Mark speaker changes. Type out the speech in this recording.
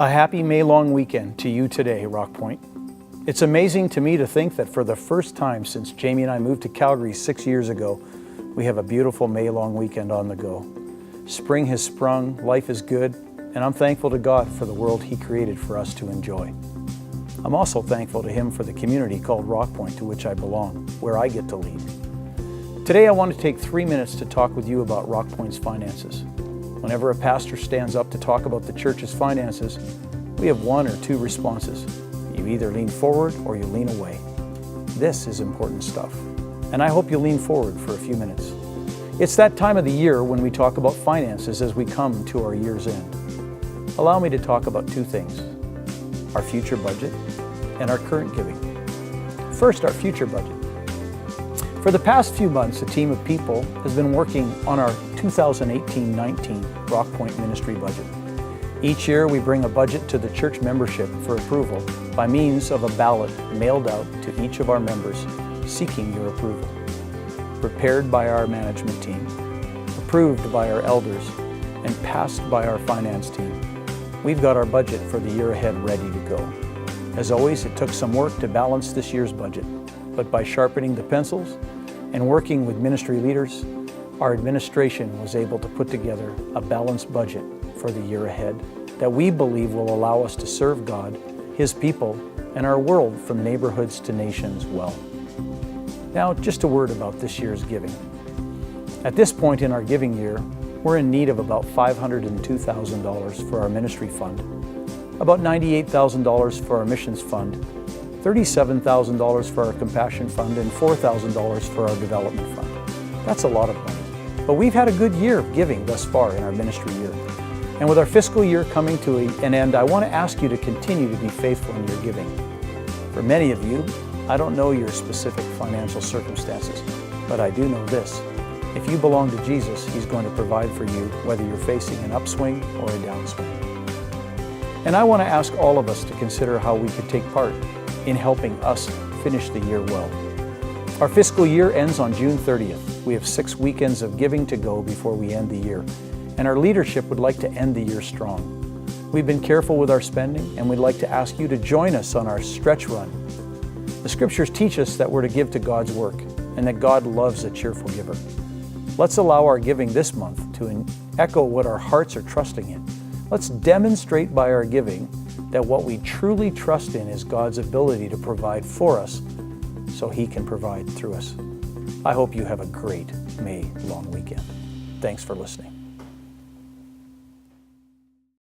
Speaker 1: A happy May long weekend to you today, RockPointe. It's amazing to me to think that for the first time since Jamie and I moved to Calgary 6 years ago, we have a beautiful May long weekend on the go. Spring has sprung, life is good, and I'm thankful to God for the world He created for us to enjoy. I'm also thankful to Him for the community called RockPointe to which I belong, where I get to lead. Today I want to take 3 minutes to talk with you about RockPointe's finances. Whenever a pastor stands up to talk about the church's finances, we have one or two responses. You either lean forward or you lean away. This is important stuff, and I hope you lean forward for a few minutes. It's that time of the year when we talk about finances as we come to our year's end. Allow me to talk about two things: our future budget and our current giving. First, our future budget. For the past few months, a team of people has been working on our 2018-19 RockPointe ministry budget. Each year, we bring a budget to the church membership for approval by means of a ballot mailed out to each of our members seeking your approval. Prepared by our management team, approved by our elders, and passed by our finance team, we've got our budget for the year ahead ready to go. As always, it took some work to balance this year's budget, but by sharpening the pencils and working with ministry leaders, our administration was able to put together a balanced budget for the year ahead that we believe will allow us to serve God, His people, and our world from neighborhoods to nations well. Now, just a word about this year's giving. At this point in our giving year, we're in need of about $502,000 for our ministry fund, about $98,000 for our missions fund, $37,000 for our compassion fund, and $4,000 for our development fund. That's a lot of money. But we've had a good year of giving thus far in our ministry year. And with our fiscal year coming to an end, I want to ask you to continue to be faithful in your giving. For many of you, I don't know your specific financial circumstances, but I do know this: if you belong to Jesus, He's going to provide for you whether you're facing an upswing or a downswing. And I want to ask all of us to consider how we could take part in helping us finish the year well. Our fiscal year ends on June 30th. We have 6 weekends of giving to go before we end the year, and our leadership would like to end the year strong. We've been careful with our spending, and we'd like to ask you to join us on our stretch run. The scriptures teach us that we're to give to God's work, and that God loves a cheerful giver. Let's allow our giving this month to echo what our hearts are trusting in. Let's demonstrate by our giving that what we truly trust in is God's ability to provide for us so He can provide through us. I hope you have a great May long weekend. Thanks for listening.